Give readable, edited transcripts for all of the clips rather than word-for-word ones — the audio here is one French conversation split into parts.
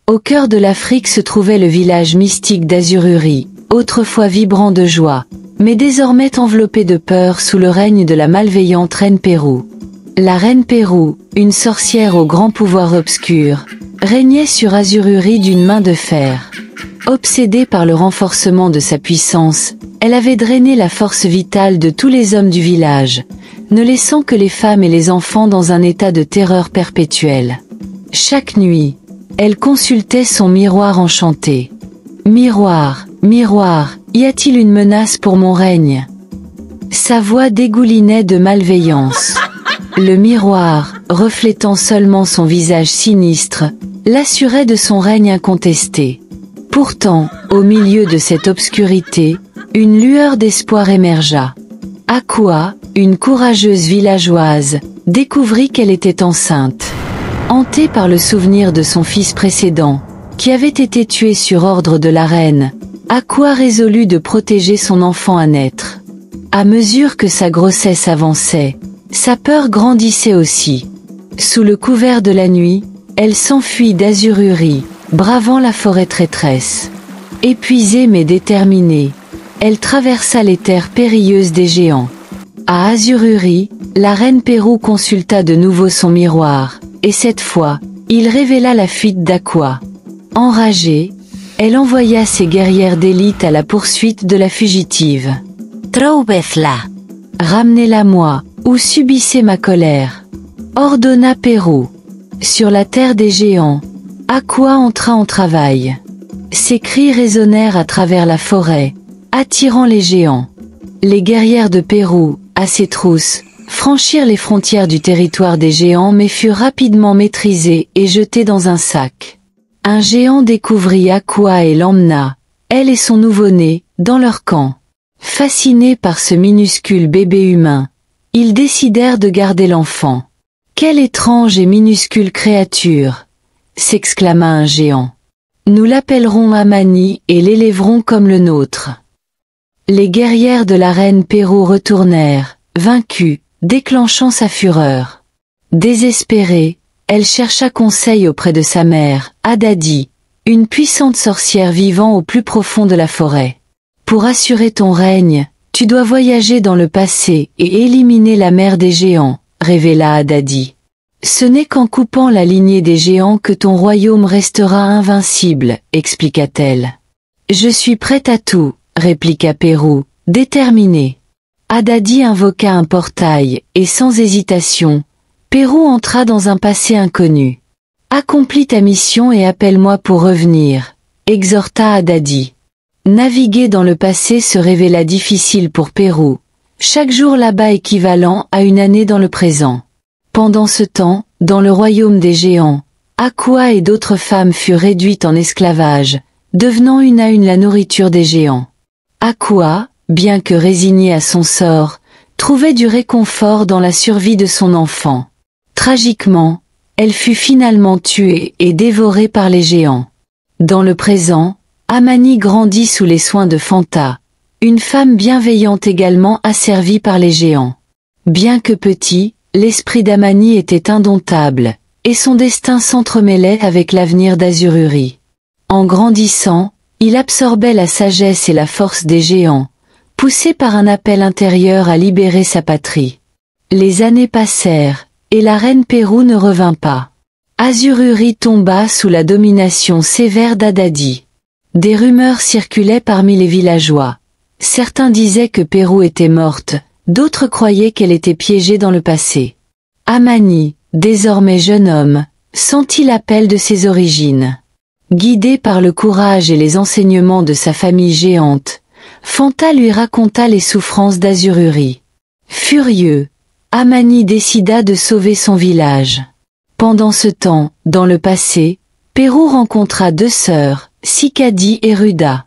Au cœur de l'Afrique se trouvait le village mystique d'Azururi, autrefois vibrant de joie, mais désormais enveloppé de peur sous le règne de la malveillante reine Pérou. La reine Pérou, une sorcière au grand pouvoir obscur, régnait sur Azururi d'une main de fer. Obsédée par le renforcement de sa puissance, elle avait drainé la force vitale de tous les hommes du village, ne laissant que les femmes et les enfants dans un état de terreur perpétuelle. Chaque nuit, elle consultait son miroir enchanté. Miroir, miroir, y a-t-il une menace pour mon règne? Sa voix dégoulinait de malveillance. Le miroir, reflétant seulement son visage sinistre, l'assurait de son règne incontesté. Pourtant, au milieu de cette obscurité, une lueur d'espoir émergea. Akua, une courageuse villageoise, découvrit qu'elle était enceinte. Hantée par le souvenir de son fils précédent, qui avait été tué sur ordre de la reine, Akua résolut de protéger son enfant à naître. À mesure que sa grossesse avançait, sa peur grandissait aussi. Sous le couvert de la nuit, elle s'enfuit d'Azururi, bravant la forêt traîtresse. Épuisée mais déterminée, elle traversa les terres périlleuses des géants. À Azururi, la reine Pérou consulta de nouveau son miroir, et cette fois, il révéla la fuite d'Akua. Enragée, elle envoya ses guerrières d'élite à la poursuite de la fugitive. Trouvez-la. Ramenez-la-moi, ou subissez ma colère. Ordonna Pérou. Sur la terre des géants, Akua entra en travail. Ses cris résonnèrent à travers la forêt, attirant les géants. Les guerrières de Pérou, à ses trousses, franchirent les frontières du territoire des géants mais furent rapidement maîtrisées et jetées dans un sac. Un géant découvrit Akua et l'emmena, elle et son nouveau-né, dans leur camp. Fascinés par ce minuscule bébé humain, ils décidèrent de garder l'enfant. « Quelle étrange et minuscule créature !» s'exclama un géant. « Nous l'appellerons Amani et l'élèverons comme le nôtre. » Les guerrières de la reine Pérou retournèrent, vaincues, déclenchant sa fureur. Désespérée, elle chercha conseil auprès de sa mère, Adadi, une puissante sorcière vivant au plus profond de la forêt. Pour assurer ton règne, tu dois voyager dans le passé et éliminer la mère des géants, révéla Adadi. Ce n'est qu'en coupant la lignée des géants que ton royaume restera invincible, expliqua-t-elle. Je suis prête à tout, répliqua Pérou, déterminée. Adadi invoqua un portail, et sans hésitation, Pérou entra dans un passé inconnu. Accomplis ta mission et appelle-moi pour revenir, exhorta Adadi. Naviguer dans le passé se révéla difficile pour Pérou, chaque jour là-bas équivalent à une année dans le présent. Pendant ce temps, dans le royaume des géants, Akua et d'autres femmes furent réduites en esclavage, devenant une à une la nourriture des géants. Akua, bien que résignée à son sort, trouvait du réconfort dans la survie de son enfant. Tragiquement, elle fut finalement tuée et dévorée par les géants. Dans le présent, Amani grandit sous les soins de Fanta, une femme bienveillante également asservie par les géants. Bien que petit, l'esprit d'Amani était indomptable, et son destin s'entremêlait avec l'avenir d'Azururi. En grandissant, il absorbait la sagesse et la force des géants, poussé par un appel intérieur à libérer sa patrie. Les années passèrent, et la reine Pérou ne revint pas. Azururi tomba sous la domination sévère d'Adadi. Des rumeurs circulaient parmi les villageois. Certains disaient que Pérou était morte, d'autres croyaient qu'elle était piégée dans le passé. Amani, désormais jeune homme, sentit l'appel de ses origines. Guidé par le courage et les enseignements de sa famille géante, Fanta lui raconta les souffrances d'Azururi. Furieux, Amani décida de sauver son village. Pendant ce temps, dans le passé, Pérou rencontra deux sœurs, Sikadi et Ruda.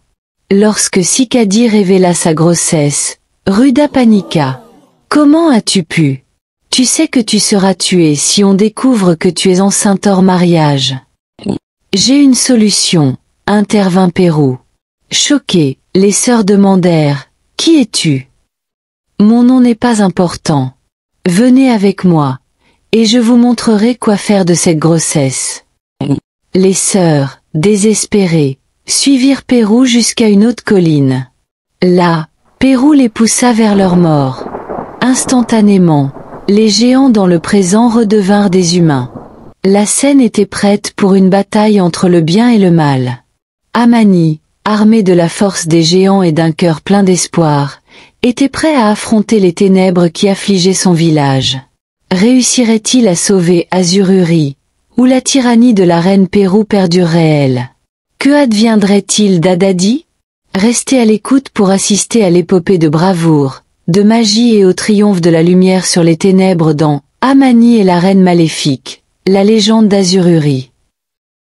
Lorsque Sikadi révéla sa grossesse, Ruda paniqua. « Comment as-tu pu? Tu sais que tu seras tuée si on découvre que tu es enceinte hors mariage. » « J'ai une solution, intervint Pérou. Choquées, les sœurs demandèrent « Qui es-tu » ? Mon nom n'est pas important. Venez avec moi, et je vous montrerai quoi faire de cette grossesse. Les sœurs, désespérés, suivirent Pérou jusqu'à une haute colline. Là, Pérou les poussa vers leur mort. Instantanément, les géants dans le présent redevinrent des humains. La scène était prête pour une bataille entre le bien et le mal. Amani, armé de la force des géants et d'un cœur plein d'espoir, était prêt à affronter les ténèbres qui affligeaient son village. Réussirait-il à sauver Azururi, ou la tyrannie de la reine Pérou perdurerait-elle? Que adviendrait-il d'Adadi? Restez à l'écoute pour assister à l'épopée de bravoure, de magie et au triomphe de la lumière sur les ténèbres dans Amani et la reine maléfique, la légende d'Azururi.